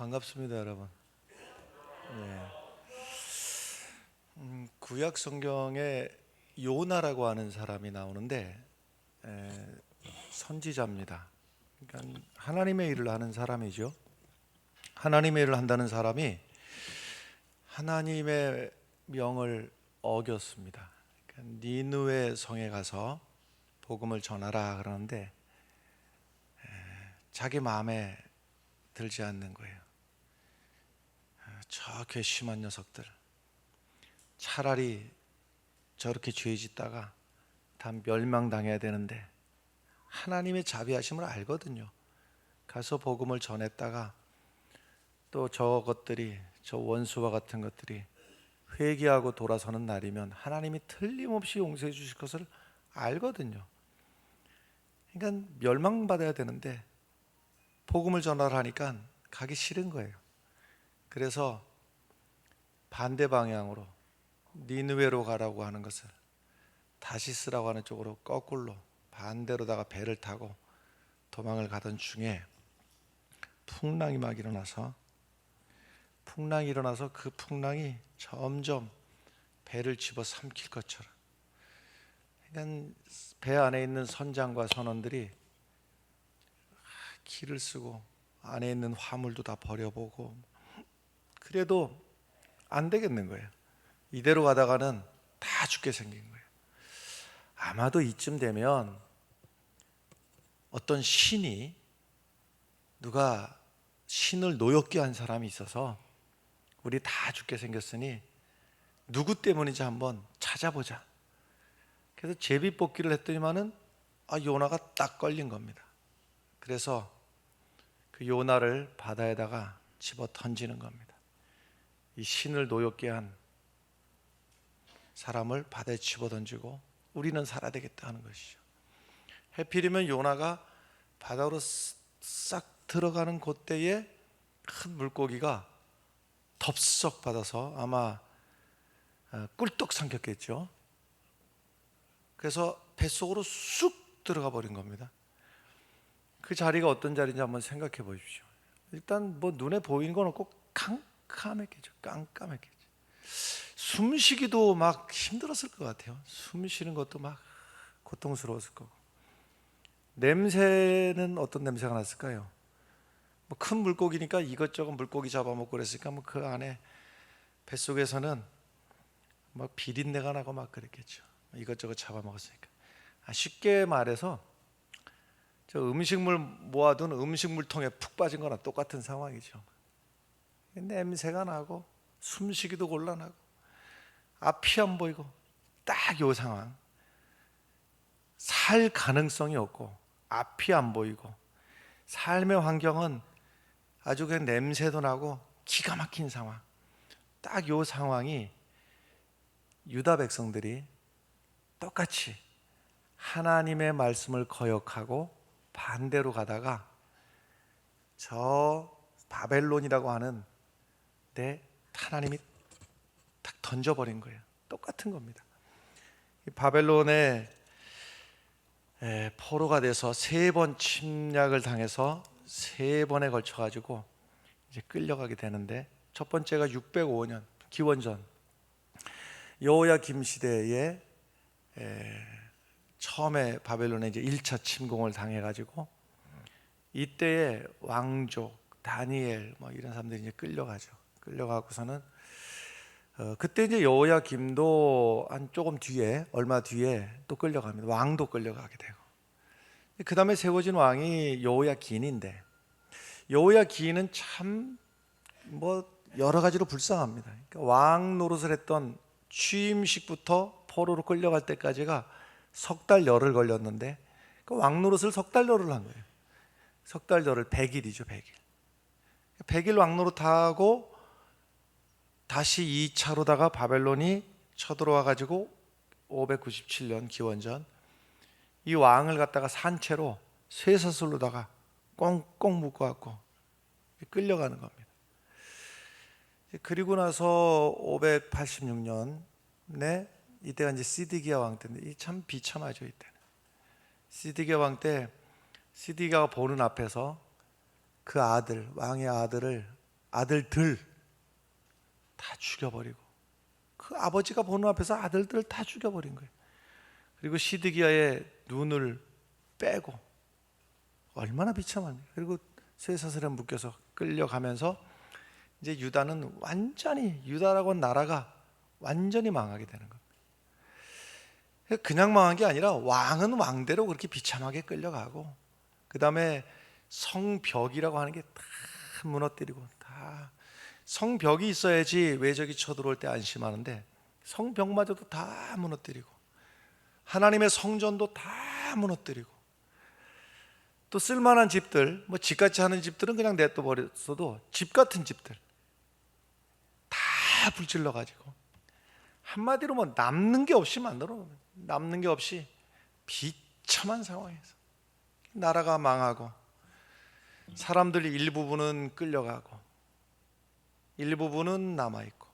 반갑습니다, 여러분. 네. 구약 성경에 요나라고 하는 사람이 나오는데 선지자입니다. 그러니까 하나님의 일을 하는 사람이죠. 하나님의 일을 한다는 사람이 하나님의 명을 어겼습니다. 그러니까 니느웨 성에 가서 복음을 전하라 그러는데 자기 마음에 들지 않는 거예요. 저 괘씸한 녀석들, 차라리 저렇게 죄 짓다가 다 멸망당해야 되는데 하나님의 자비하심을 알거든요. 가서 복음을 전했다가 또 저것들이, 저 원수와 같은 것들이 회개하고 돌아서는 날이면 하나님이 틀림없이 용서해 주실 것을 알거든요. 그러니까 멸망받아야 되는데 복음을 전하라 하니까 가기 싫은 거예요. 그래서 반대 방향으로 니느웨로 가라고 하는 것을 다시스라고 하는 쪽으로 거꾸로 반대로다가 배를 타고 도망을 가던 중에 풍랑이 막 일어나서 그 풍랑이 점점 배를 집어삼킬 것처럼, 그러니까 배 안에 있는 선장과 선원들이 기를 쓰고 안에 있는 화물도 다 버려보고 그래도 안 되겠는 거예요. 이대로 가다가는 다 죽게 생긴 거예요. 아마도 이쯤 되면 어떤 신이, 누가 신을 노엽게 한 사람이 있어서 우리 다 죽게 생겼으니 누구 때문인지 한번 찾아보자. 그래서 제비뽑기를 했더니만은 요나가 딱 걸린 겁니다. 그래서 그 요나를 바다에다가 집어 던지는 겁니다. 이 신을 노엽게 한 사람을 바다에 집어 던지고 우리는 살아야 되겠다 하는 것이죠. 해필이면 요나가 바다로 싹 들어가는 그때에 큰 물고기가 덥석 받아서 아마 꿀떡 삼켰겠죠. 그래서 뱃속으로 쑥 들어가 버린 겁니다. 그 자리가 어떤 자리인지 한번 생각해 보십시오. 일단 뭐 눈에 보이는 건 없고 깜깜했겠죠. 숨쉬기도 막 힘들었을 것 같아요. 숨 쉬는 것도 막 고통스러웠을 거고. 냄새는 어떤 냄새가 났을까요? 뭐 큰 물고기니까 이것저것 물고기 잡아먹고 그랬으니까 뭐 그 안에 뱃속에서는 막 비린내가 나고 막 그랬겠죠. 이것저것 잡아먹었으니까. 쉽게 말해서 저 음식물 모아둔 음식물통에 푹 빠진 거나 똑같은 상황이죠. 냄새가 나고 숨쉬기도 곤란하고 앞이 안 보이고 딱 요 상황. 살 가능성이 없고 앞이 안 보이고 삶의 환경은 아주 그냥 냄새도 나고 기가 막힌 상황. 딱 요 상황이 유다 백성들이 똑같이 하나님의 말씀을 거역하고 반대로 가다가 저 바벨론이라고 하는 데 하나님이 딱 던져버린 거예요. 똑같은 겁니다. 바벨론에 포로가 돼서 3번 침략을 당해서 3번에 걸쳐 가지고 이제 끌려가게 되는데, 첫 번째가 605년 기원전 여호야김 시대에 처음에 바벨론에 이제 1차 침공을 당해 가지고 이때에 왕족 다니엘 뭐 이런 사람들이 이제 끌려가죠. 끌려가고서는 그때 이제 여호야김도 한 조금 뒤에, 얼마 뒤에 또 끌려갑니다. 왕도 끌려가게 되고, 그 다음에 세워진 왕이 여호야긴인데, 여호야긴은 참 뭐 여러 가지로 불쌍합니다. 그러니까 왕 노릇을 했던 취임식부터 포로로 끌려갈 때까지가 석 달 열흘 걸렸는데 그 왕 노릇을 석 달 열흘 한 거예요. 석 달 열흘 100일이죠. 100일. 100일 왕 노릇하고 다시 2차로다가 바벨론이 쳐들어와 가지고 597년 기원전 이 왕을 갖다가 산채로 쇠사슬로다가 꽁꽁 묶어 갖고 끌려가는 겁니다. 그리고 나서 586년에 이때가 이제 시드기야 왕 때인데 이 참 비참하죠. 이때는 시드기야 왕 때 시드기야가 보는 앞에서 그 아들, 왕의 아들을 아들들 다 죽여버리고, 그 아버지가 보는 앞에서 아들들을 다 죽여버린 거예요. 그리고 시드기야의 눈을 빼고, 얼마나 비참합니까? 그리고 쇠사슬에 묶여서 끌려가면서 이제 유다는 완전히, 유다라고 하는 나라가 완전히 망하게 되는 겁니다. 그냥 망한 게 아니라 왕은 왕대로 그렇게 비참하게 끌려가고, 그 다음에 성벽이라고 하는 게 다 무너뜨리고, 다 성벽이 있어야지 외적이 쳐들어올 때 안심하는데 성벽마저도 다 무너뜨리고, 하나님의 성전도 다 무너뜨리고, 또 쓸만한 집들, 뭐 집같이 하는 집들은 그냥 냅둬버렸어도 집 같은 집들 다 불질러 가지고, 한마디로 뭐 남는 게 없이 만들어 놓은, 남는 게 없이 비참한 상황에서 나라가 망하고, 사람들 일부분은 끌려가고 일부분은 남아있고,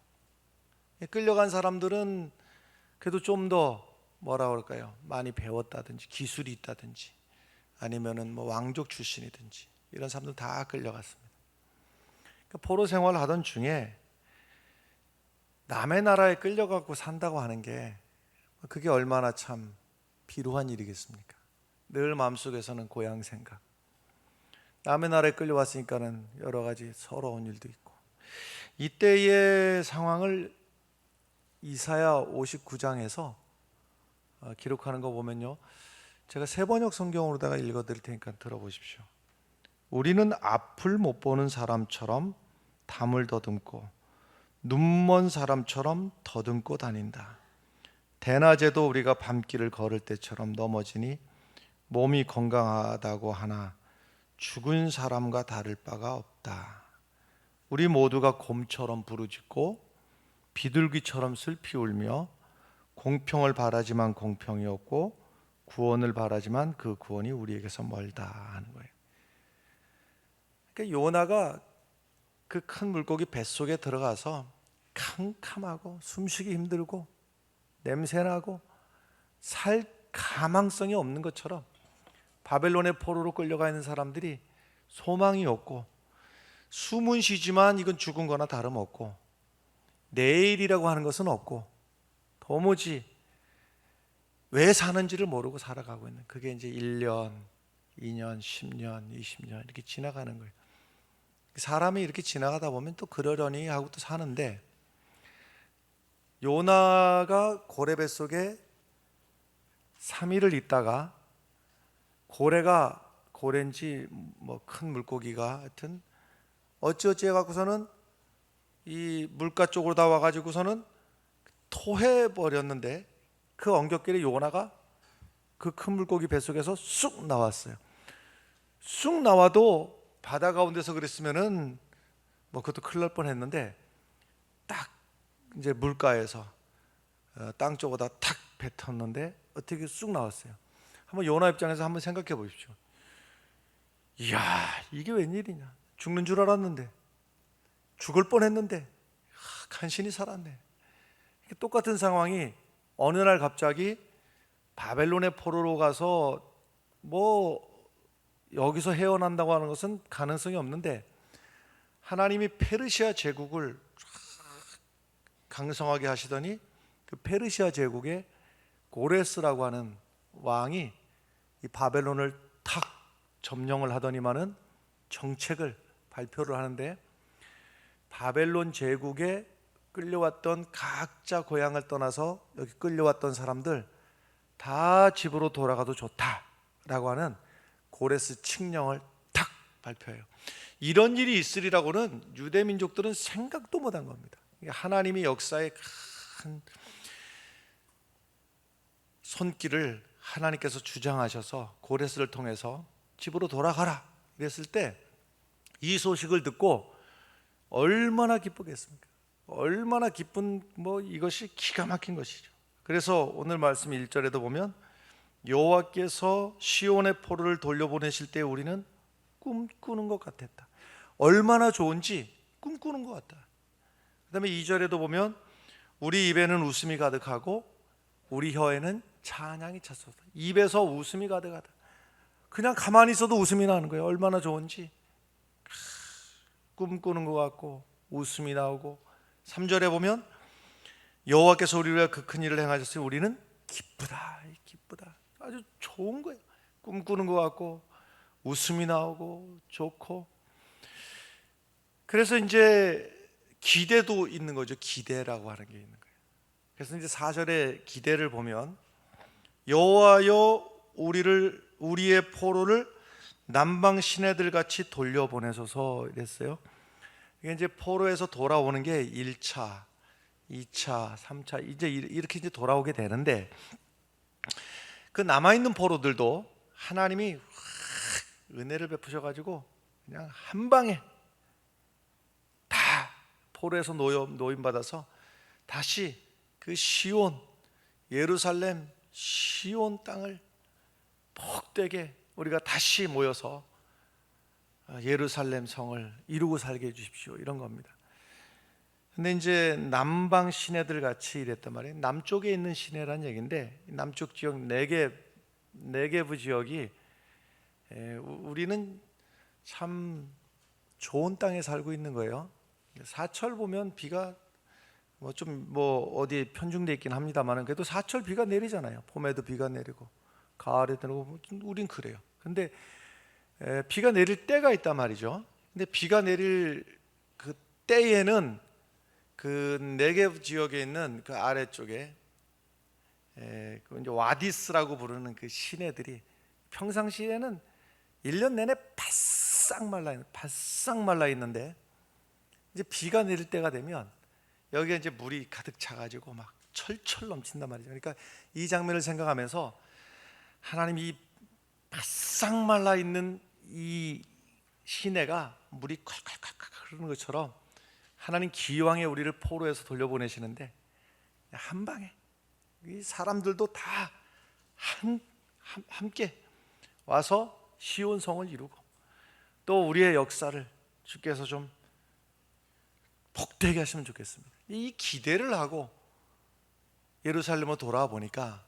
끌려간 사람들은 그래도 좀 더 뭐라 그럴까요? 많이 배웠다든지 기술이 있다든지 아니면은 뭐 왕족 출신이든지 이런 사람들 다 끌려갔습니다. 그러니까 포로 생활을 하던 중에 남의 나라에 끌려가고 산다고 하는 게, 그게 얼마나 참 비루한 일이겠습니까? 늘 마음속에서는 고향 생각, 남의 나라에 끌려왔으니까는 여러 가지 서러운 일도 있고. 이때의 상황을 이사야 59장에서 기록하는 거 보면요, 제가 세번역 성경으로다가 읽어드릴 테니까 들어보십시오. 우리는 앞을 못 보는 사람처럼 담을 더듬고 눈먼 사람처럼 더듬고 다닌다. 대낮에도 우리가 밤길을 걸을 때처럼 넘어지니 몸이 건강하다고 하나 죽은 사람과 다를 바가 없다. 우리 모두가 곰처럼 부르짖고 비둘기처럼 슬피 울며 공평을 바라지만 공평이 없고 구원을 바라지만 그 구원이 우리에게서 멀다 하는 거예요. 그러니까 요나가 그 큰 물고기 뱃속에 들어가서 캄캄하고 숨쉬기 힘들고 냄새나고 살 가망성이 없는 것처럼 바벨론의 포로로 끌려가 있는 사람들이 소망이 없고, 숨은 쉬지만 이건 죽은 거나 다름없고, 내일이라고 하는 것은 없고, 도무지 왜 사는지를 모르고 살아가고 있는, 그게 이제 1년, 2년, 10년, 20년 이렇게 지나가는 거예요. 사람이 이렇게 지나가다 보면 또 그러려니 하고 또 사는데, 요나가 고래 뱃속에 3일을 있다가 고래인지 뭐 큰 물고기가 하여튼 어찌어찌 해갖고서는 이 물가 쪽으로 다 와가지고서는 토해 버렸는데, 그 엉겹길에 요나가 그 큰 물고기 뱃속에서 쑥 나왔어요. 쑥 나와도 바다 가운데서 그랬으면은 뭐 그것도 큰일 날 뻔했는데, 딱 이제 물가에서 땅 쪽으로 탁 뱉었는데 어떻게 쑥 나왔어요. 한번 요나 입장에서 한번 생각해 보십시오. 이야, 이게 웬일이냐. 죽는 줄 알았는데, 죽을 뻔했는데 간신히 살았네. 똑같은 상황이 어느 날 갑자기 바벨론의 포로로 가서 뭐 여기서 헤어난다고 하는 것은 가능성이 없는데, 하나님이 페르시아 제국을 강성하게 하시더니 그 페르시아 제국의 고레스라고 하는 왕이 이 바벨론을 탁 점령을 하더니만은 정책을 발표를 하는데, 바벨론 제국에 끌려왔던 각자 고향을 떠나서 여기 끌려왔던 사람들 다 집으로 돌아가도 좋다라고 하는 고레스 칙령을 탁 발표해요. 이런 일이 있으리라고는 유대 민족들은 생각도 못한 겁니다. 하나님이 역사의 큰 손길을 하나님께서 주장하셔서 고레스를 통해서 집으로 돌아가라 이랬을 때, 이 소식을 듣고 얼마나 기쁘겠습니까? 얼마나 기쁜, 뭐 이것이 기가 막힌 것이죠. 그래서 오늘 말씀 1절에도 보면 여호와께서 시온의 포로를 돌려보내실 때 우리는 꿈꾸는 것 같았다. 얼마나 좋은지 꿈꾸는 것 같다. 그 다음에 2절에도 보면 우리 입에는 웃음이 가득하고 우리 혀에는 찬양이 찼었다. 입에서 웃음이 가득하다. 그냥 가만히 있어도 웃음이 나는 거예요. 얼마나 좋은지. 꿈꾸는 것 같고 웃음이 나오고, 3절에 보면 여호와께서 우리를 위하여 그 큰 일을 행하셨으니 우리는 기쁘다. 기쁘다. 아주 좋은 거예요. 꿈꾸는 것 같고 웃음이 나오고 좋고. 그래서 이제 기대도 있는 거죠. 기대라고 하는 게 있는 거예요. 그래서 이제 4절에 기대를 보면 여호와여 우리의 포로를 남방 시내들 같이 돌려보내소서 이랬어요. 이게 이제 포로에서 돌아오는 게 1차, 2차, 3차 이제 이렇게 이제 돌아오게 되는데, 그 남아있는 포로들도 하나님이 은혜를 베푸셔가지고 그냥 한 방에 다 포로에서 노임받아서 다시 그 시온, 예루살렘 시온 땅을 복되게 우리가 다시 모여서 예루살렘 성을 이루고 살게 해주십시오, 이런 겁니다. 근데 이제 남방 시내들 같이 이랬단 말이에요. 남쪽에 있는 시내란 얘기인데, 남쪽 지역 네게브 지역이 우리는 참 좋은 땅에 살고 있는 거예요. 사철 보면 비가 어디 편중돼 있긴 합니다만, 그래도 사철 비가 내리잖아요. 봄에도 비가 내리고 가을에도 내리고, 우린 그래요. 근데 비가 내릴 때가 있단 말이죠. 근데 비가 내릴 그 때에는 그 네게브 지역에 있는 그 아래쪽에 그 이제 와디스라고 부르는 그 시내들이 평상시에는 1년 내내 바싹 말라 있는데, 이제 비가 내릴 때가 되면 여기에 이제 물이 가득 차가지고 막 철철 넘친단 말이죠. 그러니까 이 장면을 생각하면서 하나님이 이 바싹 말라 있는 이 시내가 물이 콸콸콸콸 흐르는 것처럼 하나님 기왕에 우리를 포로에서 돌려보내시는데 한 방에 이 사람들도 다 함께 와서 시온 성을 이루고, 또 우리의 역사를 주께서 좀 복되게 하시면 좋겠습니다. 이 기대를 하고 예루살렘으로 돌아와 보니까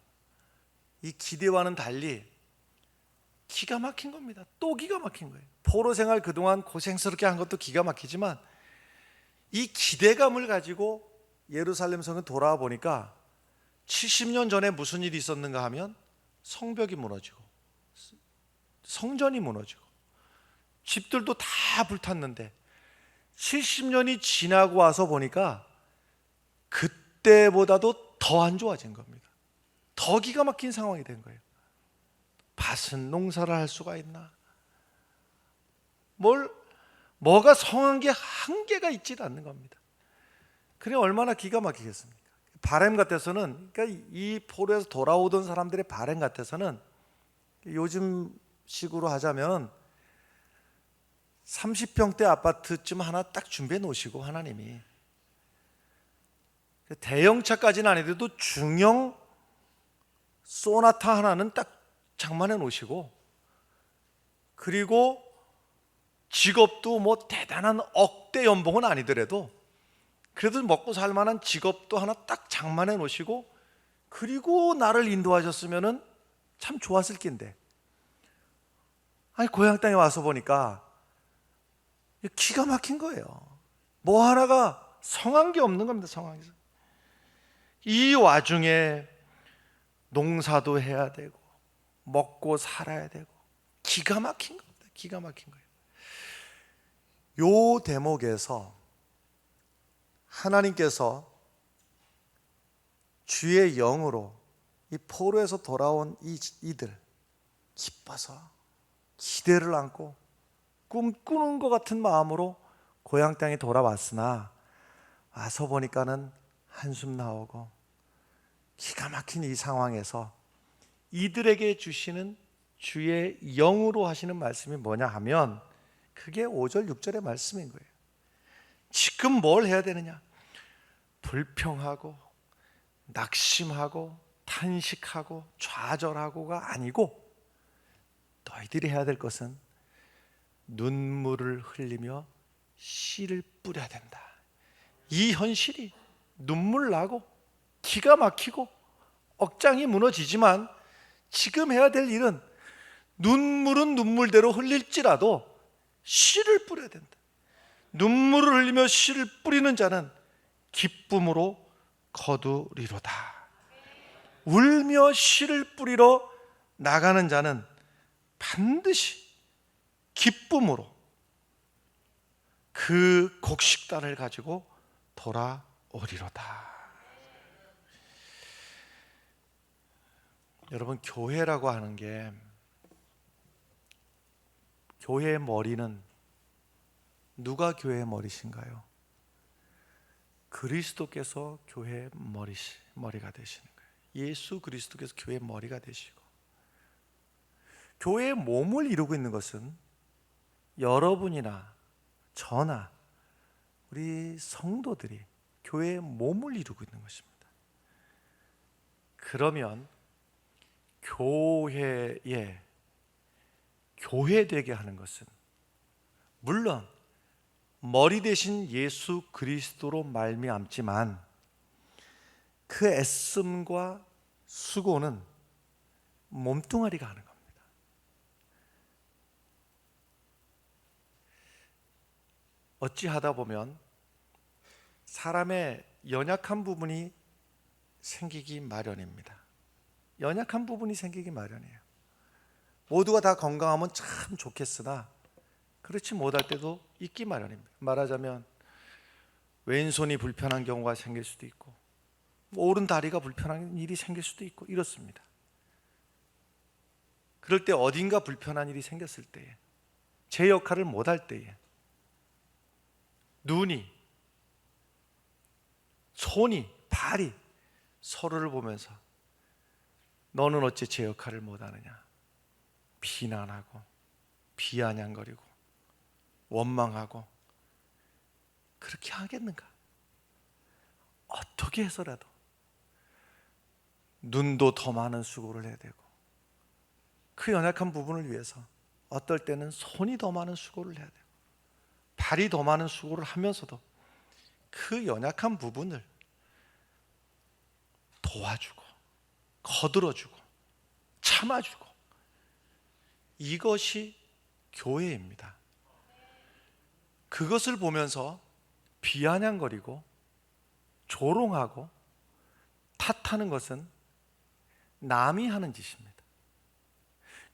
이 기대와는 달리 기가 막힌 겁니다. 또 기가 막힌 거예요. 포로 생활 그동안 고생스럽게 한 것도 기가 막히지만, 이 기대감을 가지고 예루살렘 성에 돌아와 보니까 70년 전에 무슨 일이 있었는가 하면 성벽이 무너지고 성전이 무너지고 집들도 다 불탔는데, 70년이 지나고 와서 보니까 그때보다도 더 안 좋아진 겁니다. 더 기가 막힌 상황이 된 거예요. 밭은 농사를 할 수가 있나? 뭐가 성한 게 한계가 있지 않는 겁니다. 그래 얼마나 기가 막히겠습니까? 바램 같아서는, 그러니까 이 포로에서 돌아오던 사람들의 바램 같아서는, 요즘 식으로 하자면 30평대 아파트쯤 하나 딱 준비해 놓으시고, 하나님이 대형차까지는 아니더라도 중형 소나타 하나는 딱 장만해 놓으시고, 그리고 직업도 대단한 억대 연봉은 아니더라도 그래도 먹고 살 만한 직업도 하나 딱 장만해 놓으시고, 그리고 나를 인도하셨으면은 참 좋았을 낀데, 아니 고향 땅에 와서 보니까 기가 막힌 거예요. 뭐 하나가 성한 게 없는 겁니다. 상황에서 이 와중에 농사도 해야 되고 먹고 살아야 되고, 기가 막힌 겁니다. 기가 막힌 거예요. 요 대목에서 하나님께서 주의 영으로 이 포로에서 돌아온 이들 기뻐서 기대를 안고 꿈꾸는 것 같은 마음으로 고향 땅에 돌아왔으나, 와서 보니까는 한숨 나오고 기가 막힌 이 상황에서 이들에게 주시는 주의 영으로 하시는 말씀이 뭐냐 하면, 그게 5절 6절의 말씀인 거예요. 지금 뭘 해야 되느냐? 불평하고 낙심하고 탄식하고 좌절하고가 아니고, 너희들이 해야 될 것은 눈물을 흘리며 씨를 뿌려야 된다. 이 현실이 눈물 나고 기가 막히고 억장이 무너지지만, 지금 해야 될 일은 눈물은 눈물대로 흘릴지라도 씨를 뿌려야 된다. 눈물을 흘리며 씨를 뿌리는 자는 기쁨으로 거두리로다. 울며 씨를 뿌리러 나가는 자는 반드시 기쁨으로 그 곡식단을 가지고 돌아오리로다. 여러분, 교회라고 하는 게, 교회의 머리는 누가 교회의 머리신가요? 그리스도께서 교회의 머리가 되시는 거예요. 예수 그리스도께서 교회의 머리가 되시고, 교회의 몸을 이루고 있는 것은 여러분이나 저나 우리 성도들이 교회의 몸을 이루고 있는 것입니다. 그러면 교회되게 하는 것은 물론 머리 대신 예수 그리스도로 말미암지만 그 애씀과 수고는 몸뚱아리가 하는 겁니다. 어찌하다 보면 사람의 연약한 부분이 생기기 마련입니다. 연약한 부분이 생기기 마련이에요. 모두가 다 건강하면 참 좋겠으나 그렇지 못할 때도 있기 마련입니다. 말하자면 왼손이 불편한 경우가 생길 수도 있고, 오른 다리가 불편한 일이 생길 수도 있고 이렇습니다. 그럴 때 어딘가 불편한 일이 생겼을 때에, 제 역할을 못할 때에 눈이, 손이, 발이 서로를 보면서 너는 어찌 제 역할을 못하느냐 비난하고 비아냥거리고 원망하고 그렇게 하겠는가? 어떻게 해서라도 눈도 더 많은 수고를 해야 되고, 그 연약한 부분을 위해서 어떨 때는 손이 더 많은 수고를 해야 되고, 발이 더 많은 수고를 하면서도 그 연약한 부분을 도와주고 거들어주고 참아주고, 이것이 교회입니다. 그것을 보면서 비아냥거리고 조롱하고 탓하는 것은 남이 하는 짓입니다.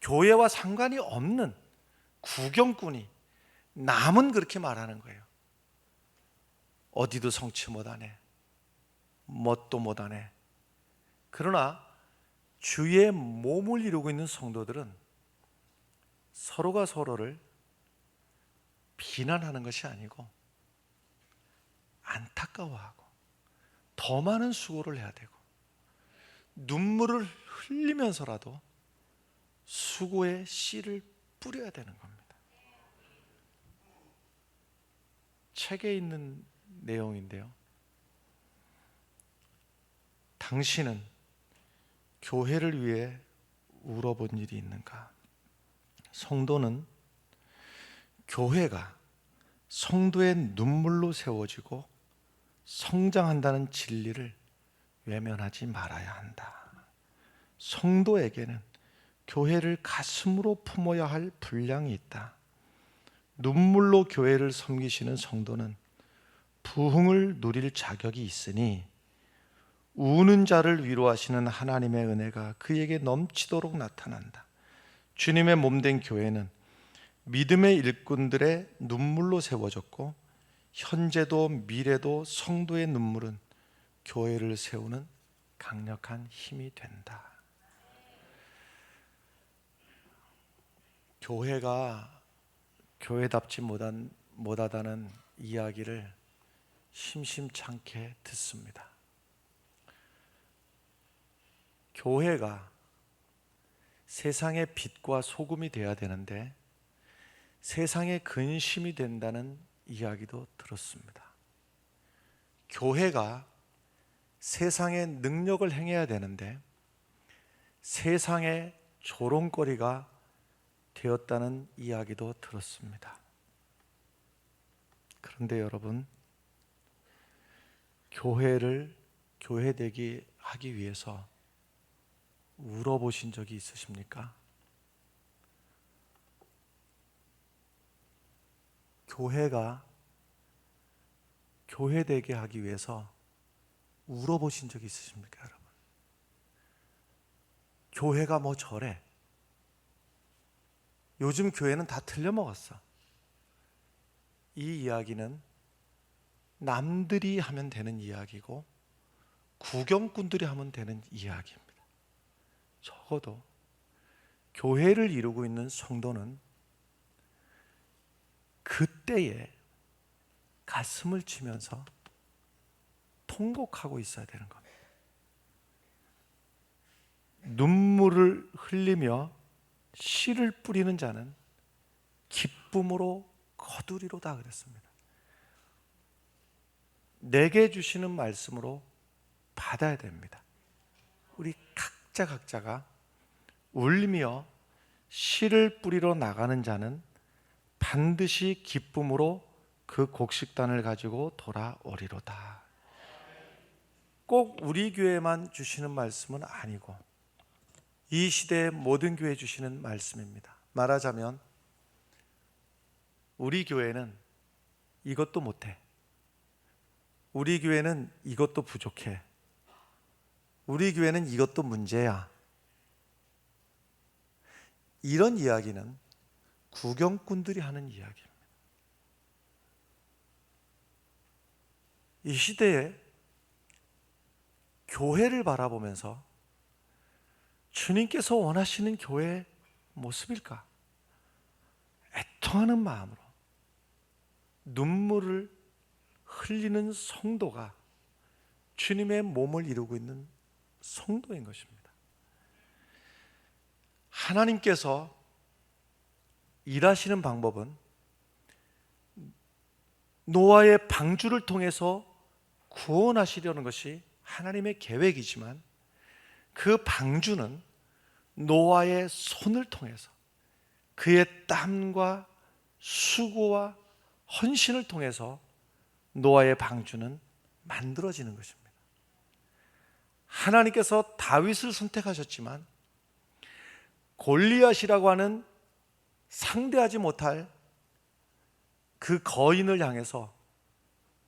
교회와 상관이 없는 구경꾼이 남은 그렇게 말하는 거예요. 어디도 성취 못하네, 뭣도 못하네. 그러나 주의 몸을 이루고 있는 성도들은 서로가 서로를 비난하는 것이 아니고 안타까워하고 더 많은 수고를 해야 되고, 눈물을 흘리면서라도 수고의 씨를 뿌려야 되는 겁니다. 책에 있는 내용인데요, 당신은 교회를 위해 울어본 일이 있는가? 성도는 교회가 성도의 눈물로 세워지고 성장한다는 진리를 외면하지 말아야 한다. 성도에게는 교회를 가슴으로 품어야 할 분량이 있다. 눈물로 교회를 섬기시는 성도는 부흥을 누릴 자격이 있으니 우는 자를 위로하시는 하나님의 은혜가 그에게 넘치도록 나타난다. 주님의 몸된 교회는 믿음의 일꾼들의 눈물로 세워졌고, 현재도 미래도 성도의 눈물은 교회를 세우는 강력한 힘이 된다. 교회가 교회답지 못하다는 이야기를 심심찮게 듣습니다. 교회가 세상의 빛과 소금이 되어야 되는데 세상의 근심이 된다는 이야기도 들었습니다. 교회가 세상의 능력을 행해야 되는데 세상의 조롱거리가 되었다는 이야기도 들었습니다. 그런데 여러분, 교회를 교회되게 하기 위해서 울어보신 적이 있으십니까? 교회가 교회 되게 하기 위해서 울어보신 적 있으십니까, 여러분? 교회가 뭐 저래. 요즘 교회는 다 틀려먹었어. 이 이야기는 남들이 하면 되는 이야기고 구경꾼들이 하면 되는 이야기입니다. 적어도 교회를 이루고 있는 성도는 그때에 가슴을 치면서 통곡하고 있어야 되는 겁니다. 눈물을 흘리며 씨를 뿌리는 자는 기쁨으로 거두리로다 그랬습니다. 내게 주시는 말씀으로 받아야 됩니다. 우리 각자가 울며 씨를 뿌리러 나가는 자는 반드시 기쁨으로 그 곡식단을 가지고 돌아오리로다. 꼭 우리 교회만 주시는 말씀은 아니고 이 시대의 모든 교회에 주시는 말씀입니다. 말하자면 우리 교회는 이것도 못해. 우리 교회는 이것도 부족해. 우리 교회는 이것도 문제야. 이런 이야기는 구경꾼들이 하는 이야기입니다. 이 시대에 교회를 바라보면서 주님께서 원하시는 교회의 모습일까? 애통하는 마음으로 눈물을 흘리는 성도가 주님의 몸을 이루고 있는 성도인 것입니다. 하나님께서 일하시는 방법은 노아의 방주를 통해서 구원하시려는 것이 하나님의 계획이지만 그 방주는 노아의 손을 통해서 그의 땀과 수고와 헌신을 통해서 노아의 방주는 만들어지는 것입니다. 하나님께서 다윗을 선택하셨지만 골리앗이라고 하는 상대하지 못할 그 거인을 향해서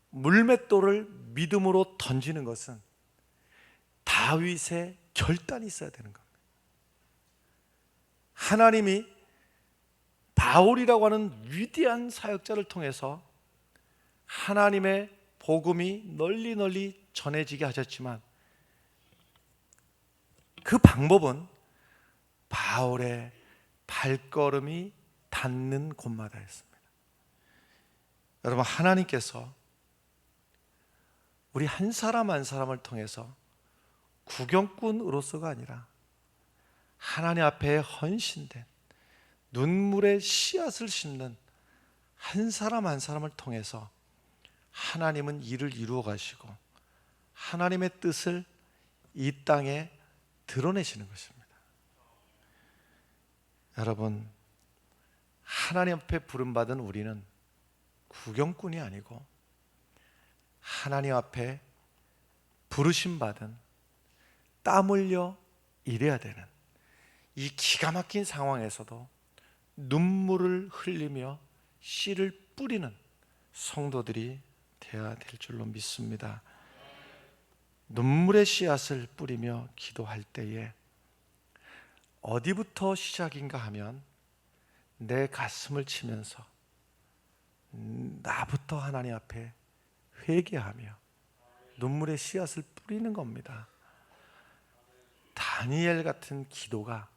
물맷돌을 믿음으로 던지는 것은 다윗의 결단이 있어야 되는 겁니다. 하나님이 바울이라고 하는 위대한 사역자를 통해서 하나님의 복음이 널리 전해지게 하셨지만 그 방법은 바울의 발걸음이 닿는 곳마다였습니다. 여러분, 하나님께서 우리 한 사람 한 사람을 통해서 구경꾼으로서가 아니라 하나님 앞에 헌신된 눈물의 씨앗을 심는 한 사람 한 사람을 통해서 하나님은 일을 이루어 가시고 하나님의 뜻을 이 땅에 드러내시는 것입니다. 여러분, 하나님 앞에 부름받은 우리는 구경꾼이 아니고 하나님 앞에 부르심받은 땀 흘려 일해야 되는 이 기가 막힌 상황에서도 눈물을 흘리며 씨를 뿌리는 성도들이 되어야 될 줄로 믿습니다. 눈물의 씨앗을 뿌리며 기도할 때에 어디부터 시작인가 하면 내 가슴을 치면서 나부터 하나님 앞에 회개하며 눈물의 씨앗을 뿌리는 겁니다. 다니엘 같은 기도가,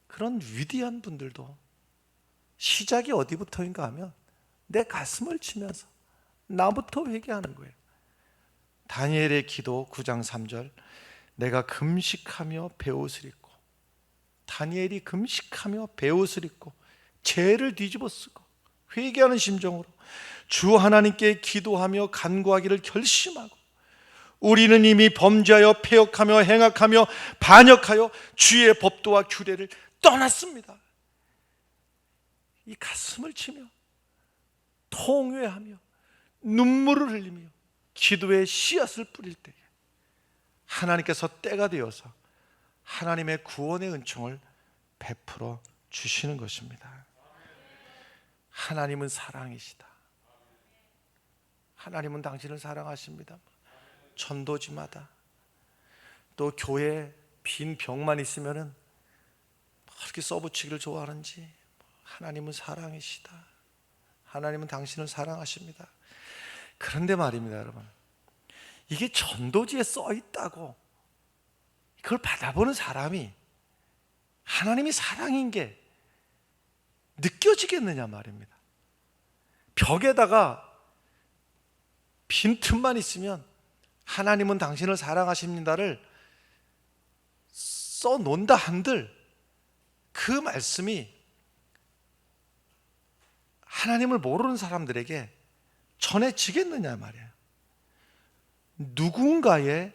그런 위대한 분들도 시작이 어디부터인가 하면 내 가슴을 치면서 나부터 회개하는 거예요. 다니엘의 기도 9장 3절, 내가 금식하며 베옷을 입고, 다니엘이 금식하며 베옷을 입고 죄를 뒤집어 쓰고 회개하는 심정으로 주 하나님께 기도하며 간구하기를 결심하고, 우리는 이미 범죄하여 패역하며 행악하며 반역하여 주의 법도와 규례를 떠났습니다. 이 가슴을 치며 통회하며 눈물을 흘리며 기도의 씨앗을 뿌릴 때에 하나님께서 때가 되어서 하나님의 구원의 은총을 베풀어 주시는 것입니다. 하나님은 사랑이시다. 하나님은 당신을 사랑하십니다. 전도지마다 또 교회 빈 벽만 있으면은 그렇게 써붙이기를 좋아하는지 하나님은 사랑이시다. 하나님은 당신을 사랑하십니다. 그런데 말입니다, 여러분. 이게 전도지에 써 있다고 그걸 받아보는 사람이 하나님이 사랑인 게 느껴지겠느냐 말입니다. 벽에다가 빈틈만 있으면 하나님은 당신을 사랑하십니다를 써놓는다 한들 그 말씀이 하나님을 모르는 사람들에게 전해지겠느냐 말이에요. 누군가의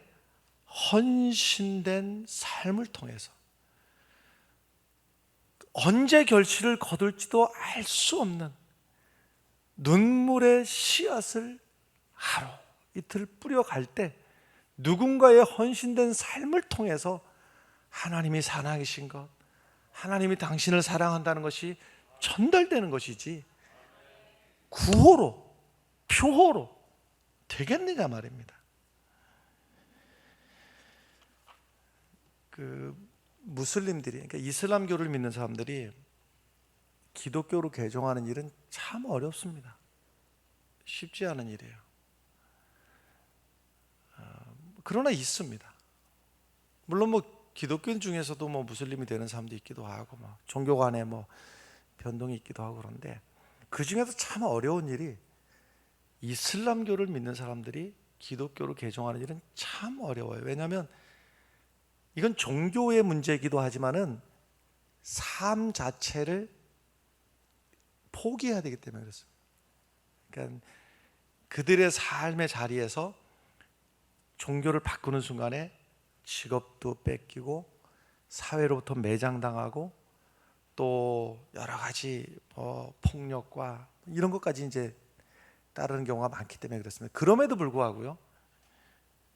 헌신된 삶을 통해서 언제 결실을 거둘지도 알 수 없는 눈물의 씨앗을 하루 이틀 뿌려갈 때 누군가의 헌신된 삶을 통해서 하나님이 사랑이신 것, 하나님이 당신을 사랑한다는 것이 전달되는 것이지 구호로, 표호로 되겠느냐 말입니다. 무슬림들이, 그러니까 이슬람교를 믿는 사람들이 기독교로 개종하는 일은 참 어렵습니다. 쉽지 않은 일이에요. 그러나 있습니다. 물론 기독교인 중에서도 무슬림이 되는 사람도 있기도 하고 종교 간에 변동이 있기도 하고 그런데 그 중에서 참 어려운 일이 이슬람교를 믿는 사람들이 기독교로 개종하는 일은 참 어려워요. 왜냐하면 이건 종교의 문제이기도 하지만은 삶 자체를 포기해야 되기 때문에 그렇습니다. 그러니까 그들의 삶의 자리에서 종교를 바꾸는 순간에 직업도 뺏기고 사회로부터 매장당하고 또 여러 가지 폭력과 이런 것까지 이제 따르는 경우가 많기 때문에 그렇습니다. 그럼에도 불구하고요,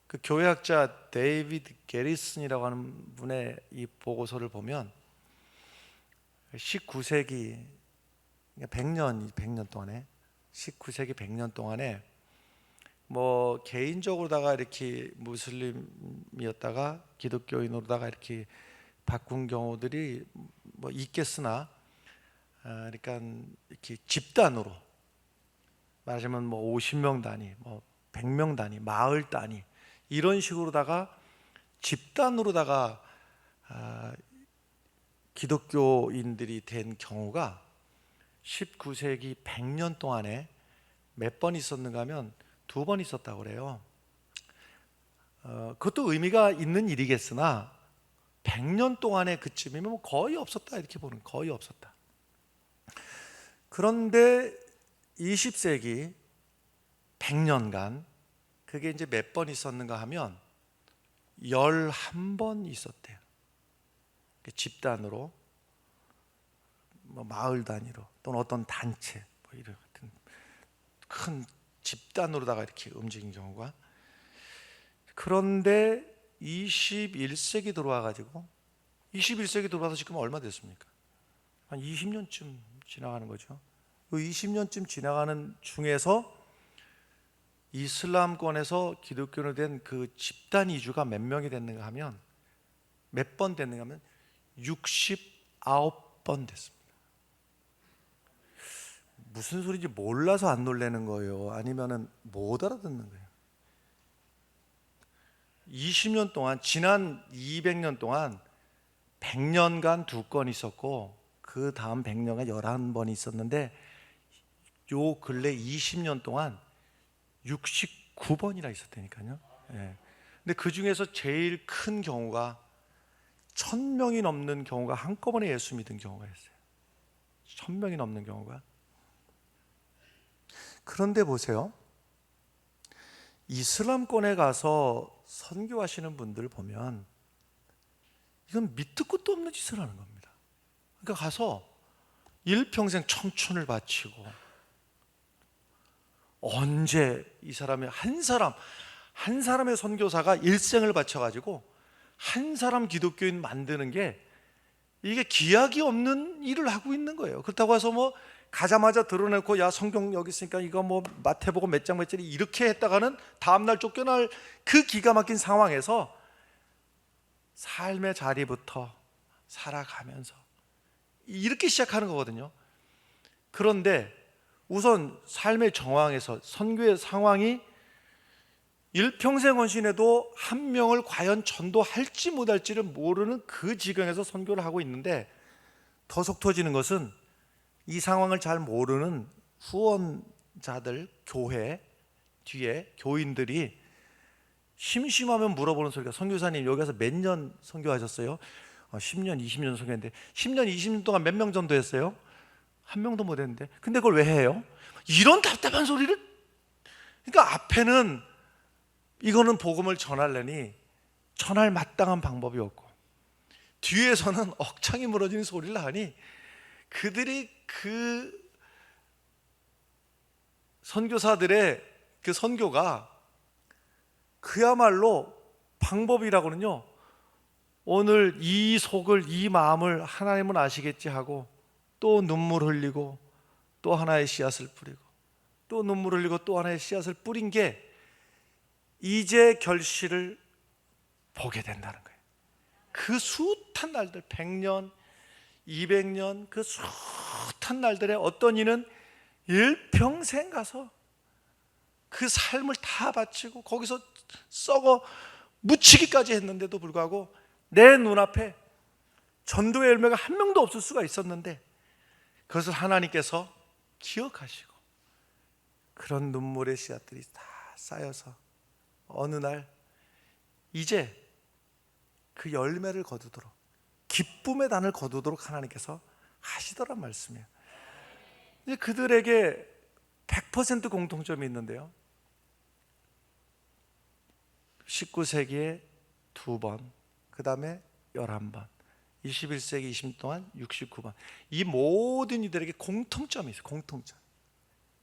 그 교회학자 데이비드 게리슨이라고 하는 분의 이 보고서를 보면 19세기 100년 동안에 19세기 100년 동안에 개인적으로다가 이렇게 무슬림이었다가 기독교인으로다가 이렇게 바꾼 경우들이 있겠으나 그러니까 이렇게 집단으로 말하자면 50명 단위, 100명 단위, 마을 단위 이런 식으로다가 집단으로다가 기독교인들이 된 경우가 19세기 100년 동안에 몇 번 있었는가 하면 2번 있었다고 그래요. 그것도 의미가 있는 일이겠으나 100년 동안에 그쯤이면 거의 없었다 이렇게 보는, 거의 없었다. 그런데 20세기 100년간 그게 이제 몇 번 있었는가 하면 11번 있었대요. 집단으로 마을 단위로 또는 어떤 단체 이런 같은 큰 집단으로다가 이렇게 움직인 경우가. 그런데 21세기 들어와가지고 21세기 들어와서 지금 얼마 됐습니까? 한 20년쯤 지나가는 거죠. 그 20년쯤 지나가는 중에서 이슬람권에서 기독교로 된 그 집단 이주가 몇 명이 됐는가 하면 몇 번 됐는가 하면 69번 됐습니다. 무슨 소리인지 몰라서 안 놀라는 거예요? 아니면은 못 알아듣는 거예요? 20년 동안, 지난 200년 동안 100년간 2건 있었고 그 다음 100년간 11번이 있었는데 요 근래 20년 동안 69번이나 있었다니까요. 예. 근데 그 중에서 제일 큰 경우가 1000명이 넘는 경우가 한꺼번에 예수 믿은 경우가 있어요. 1000명이 넘는 경우가. 그런데 보세요. 이슬람권에 가서 선교하시는 분들 보면 이건 밑도 끝도 없는 짓을 하는 겁니다. 그러니까 가서 일평생 청춘을 바치고 언제 이 사람이 한 사람의 선교사가 일생을 바쳐가지고 한 사람 기독교인 만드는 게 이게 기약이 없는 일을 하고 있는 거예요. 그렇다고 해서 가자마자 드러내고 야 성경 여기 있으니까 이거 뭐 마태복음 몇 장 몇 절이 이렇게 했다가는 다음날 쫓겨날 그 기가 막힌 상황에서 삶의 자리부터 살아가면서 이렇게 시작하는 거거든요. 그런데 우선 삶의 정황에서 선교의 상황이 일평생 헌신해도 한 명을 과연 전도할지 못할지를 모르는 그 지경에서 선교를 하고 있는데, 더 속 터지는 것은 이 상황을 잘 모르는 후원자들, 교회 뒤에 교인들이 심심하면 물어보는 소리가, 선교사님 여기 가서 몇 년 선교하셨어요? 10년, 20년 선교했는데 10년, 20년 동안 몇 명 전도했어요? 한 명도 못 했는데 근데 그걸 왜 해요? 이런 답답한 소리를. 그러니까 앞에는 이거는 복음을 전하려니 전할 마땅한 방법이 없고, 뒤에서는 억창이 무너지는 소리를 하니 그들이 그 선교사들의 그 선교가 그야말로 방법이라고는요, 오늘 이 속을, 이 마음을 하나님은 아시겠지 하고 또 눈물 흘리고 또 하나의 씨앗을 뿌리고 또 눈물 흘리고 또 하나의 씨앗을 뿌린 게 이제 결실을 보게 된다는 거예요. 그 숱한 날들, 100년, 200년, 그 숱한 날들에 어떤 이는 일평생 가서 그 삶을 다 바치고 거기서 썩어 묻히기까지 했는데도 불구하고 내 눈앞에 전도의 열매가 한 명도 없을 수가 있었는데, 그것을 하나님께서 기억하시고 그런 눈물의 씨앗들이 다 쌓여서 어느 날 이제 그 열매를 거두도록, 기쁨의 단을 거두도록 하나님께서 하시더란 말씀이에요. 이제 그들에게 100% 공통점이 있는데요, 19세기에 2번, 그 다음에 11번, 21세기 20년 동안 69번. 이 모든 이들에게 공통점이 있어요. 공통점.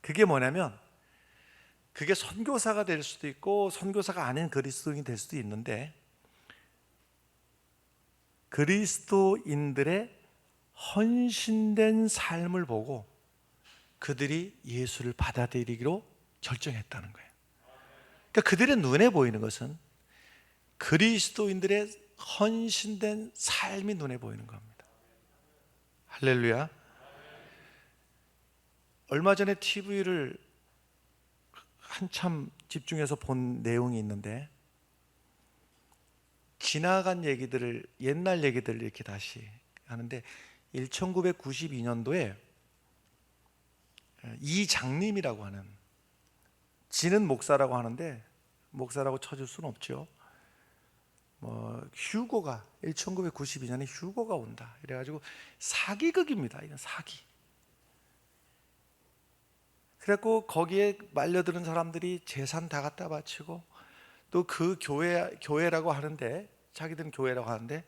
그게 뭐냐면, 그게 선교사가 될 수도 있고 선교사가 아닌 그리스도인이 될 수도 있는데, 그리스도인들의 헌신된 삶을 보고 그들이 예수를 받아들이기로 결정했다는 거예요. 그러니까 그들의 눈에 보이는 것은 그리스도인들의 헌신된 삶이 눈에 보이는 겁니다. 할렐루야. 얼마 전에 TV를 한참 집중해서 본 내용이 있는데, 지나간 얘기들을, 옛날 얘기들을 이렇게 다시 하는데, 1992년도에 이장님이라고 하는, 지는 목사라고 하는데 목사라고 쳐줄 수는 없죠. 휴고가 1992년에 휴고가 온다 이래가지고 사기극입니다. 이건 사기. 그래갖고 거기에 말려드는 사람들이 재산 다 갖다 바치고, 또 그 교회라고 하는데, 자기들은 교회라고 하는데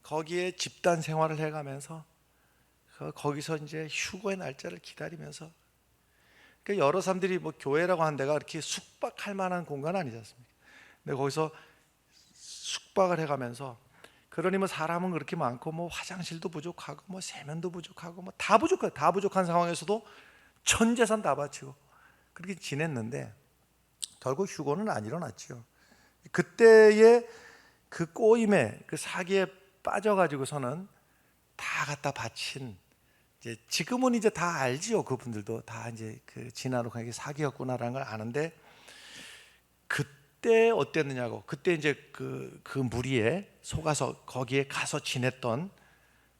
거기에 집단 생활을 해가면서 거기서 이제 휴고의 날짜를 기다리면서, 그러니까 여러 사람들이 뭐 교회라고 하는 데가 이렇게 숙박할 만한 공간은 아니지 않습니까? 근데 거기서 숙박을 해가면서, 그러니 뭐 사람은 그렇게 많고 뭐 화장실도 부족하고 뭐 세면도 부족하고 뭐 다 부족해, 다 부족한 상황에서도 전 재산 다 바치고 그렇게 지냈는데, 결국 휴고는 안 일어났죠. 그때의 그 꼬임에, 그 사기에 빠져가지고서는 다 갖다 바친, 이제 지금은 이제 다 알지요. 그분들도 다 이제 그 지나로 가게 사기였구나라는 걸 아는데, 그때 어땠느냐고, 그때 이제 그 무리에 속아서 거기에 가서 지냈던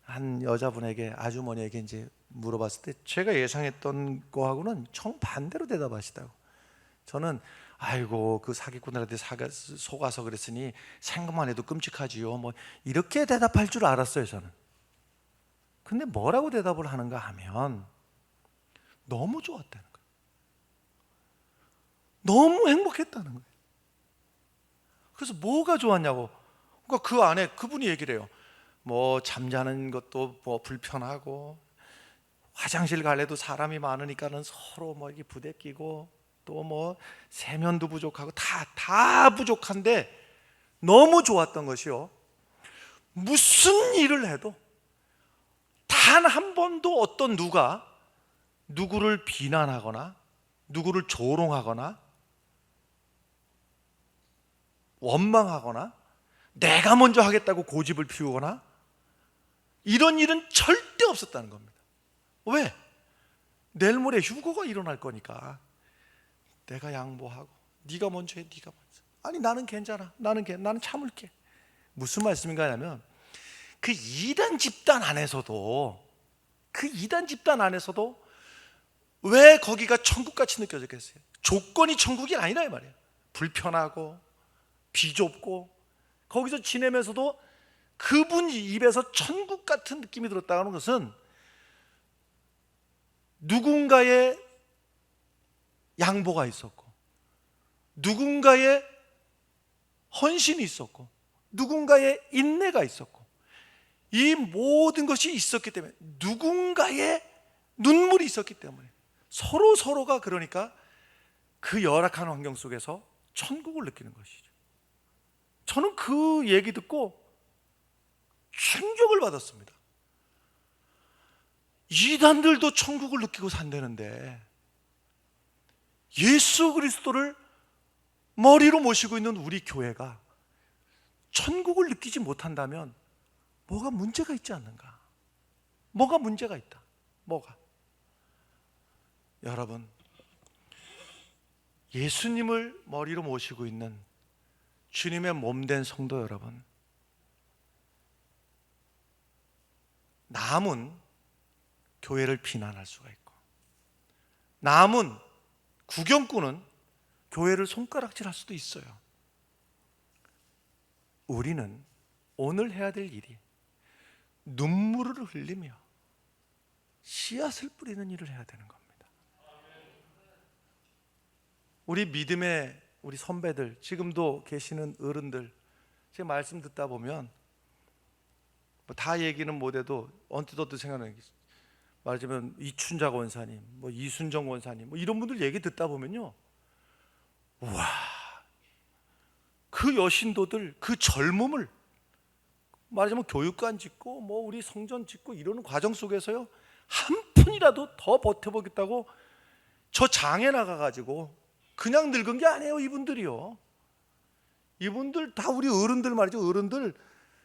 한 여자분에게, 아주머니에게 이제 물어봤을 때 제가 예상했던 거하고는 정반대로 대답하시다고. 저는 아이고 그 사기꾼들한테 속아서 그랬으니 생각만 해도 끔찍하지요, 뭐 이렇게 대답할 줄 알았어요 저는. 근데 뭐라고 대답을 하는가 하면, 너무 좋았다는 거예요. 너무 행복했다는 거예요. 그래서 뭐가 좋았냐고. 그러니까 그 안에 그분이 얘기를 해요. 뭐 잠자는 것도 뭐 불편하고, 화장실 갈래도 사람이 많으니까는 서로 뭐 이렇게 부대끼고, 또 뭐 세면도 부족하고 다 부족한데 너무 좋았던 것이요, 무슨 일을 해도 단 한 번도 어떤 누가 누구를 비난하거나 누구를 조롱하거나 원망하거나 내가 먼저 하겠다고 고집을 피우거나 이런 일은 절대 없었다는 겁니다. 왜? 내일 모레 휴거가 일어날 거니까 내가 양보하고 네가 먼저 해, 네가 먼저. 아니 나는 괜찮아, 나는 참을게. 무슨 말씀인가 하냐면 그 이단 집단 안에서도 왜 거기가 천국같이 느껴졌겠어요? 조건이 천국이 아니라 이 말이에요. 불편하고 비좁고 거기서 지내면서도 그분 입에서 천국 같은 느낌이 들었다는 것은 누군가의 양보가 있었고 누군가의 헌신이 있었고 누군가의 인내가 있었고 이 모든 것이 있었기 때문에 누군가의 눈물이 있었기 때문에 서로가 그러니까 그 열악한 환경 속에서 천국을 느끼는 것이죠. 저는 그 얘기 듣고 충격을 받았습니다. 이단들도 천국을 느끼고 산다는데 예수 그리스도를 머리로 모시고 있는 우리 교회가 천국을 느끼지 못한다면 뭐가 문제가 있지 않는가? 뭐가 문제가 있다. 뭐가? 여러분, 예수님을 머리로 모시고 있는 주님의 몸된 성도 여러분, 남은 교회를 비난할 수가 있고 남은 구경꾼은 교회를 손가락질할 수도 있어요. 우리는 오늘 해야 될 일이 눈물을 흘리며 씨앗을 뿌리는 일을 해야 되는 겁니다. 우리 믿음의 우리 선배들, 지금도 계시는 어른들, 제 말씀 듣다 보면 다 얘기는 못해도 언뜻 생각나는 게 있어요. 말하자면 이춘자 원사님, 이순정 원사님, 이런 분들 얘기 듣다 보면요, 와, 그 여신도들 그 젊음을 말하자면 교육관 짓고 우리 성전 짓고 이러는 과정 속에서요 한 푼이라도 더 버텨보겠다고 저 장에 나가가지고 그냥 늙은 게 아니에요. 이분들이요, 이분들 다 우리 어른들 말이죠. 어른들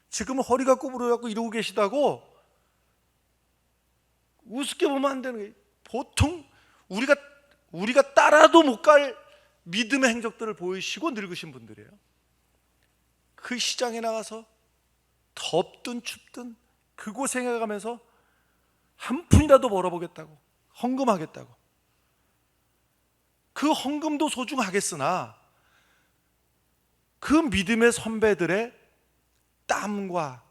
지금 허리가 구부러져갖고 이러고 계시다고 우습게 보면 안 되는 게, 보통 우리가 따라도 못 갈 믿음의 행적들을 보이시고 늙으신 분들이에요. 그 시장에 나가서 덥든 춥든 그 고생해 가면서 한 푼이라도 벌어보겠다고 헌금하겠다고. 그 헌금도 소중하겠으나 그 믿음의 선배들의 땀과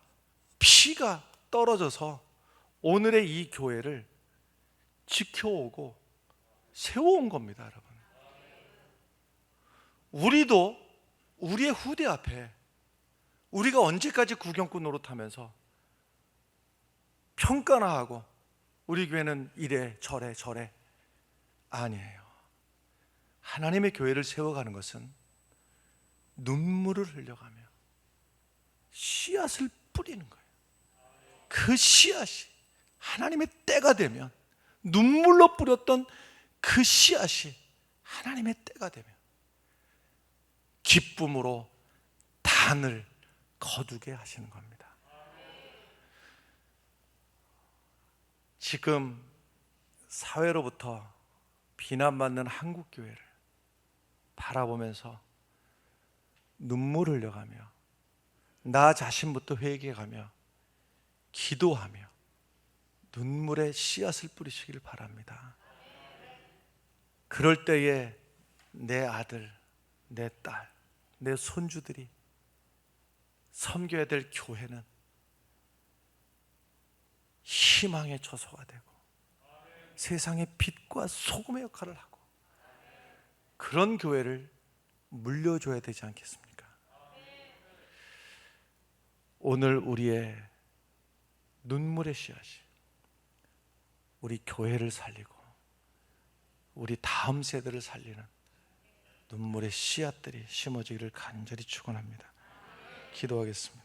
피가 떨어져서 오늘의 이 교회를 지켜오고 세워온 겁니다. 여러분, 우리도 우리의 후대 앞에 우리가 언제까지 구경꾼 노릇하면서 평가나 하고 우리 교회는 이래 저래 아니에요. 하나님의 교회를 세워가는 것은 눈물을 흘려가며 씨앗을 뿌리는 거예요. 그 씨앗이 하나님의 때가 되면, 눈물로 뿌렸던 그 씨앗이 하나님의 때가 되면 기쁨으로 단을 거두게 하시는 겁니다. 지금 사회로부터 비난받는 한국교회를 바라보면서 눈물 흘려가며 나 자신부터 회개하며 기도하며 눈물의 씨앗을 뿌리시길 바랍니다. 그럴 때에 내 아들, 내 딸, 내 손주들이 섬겨야 될 교회는 희망의 처소가 되고 세상의 빛과 소금의 역할을 하고 그런 교회를 물려줘야 되지 않겠습니까? 오늘 우리의 눈물의 씨앗이 우리 교회를 살리고 우리 다음 세대를 살리는 눈물의 씨앗들이 심어지기를 간절히 축원합니다. 기도하겠습니다.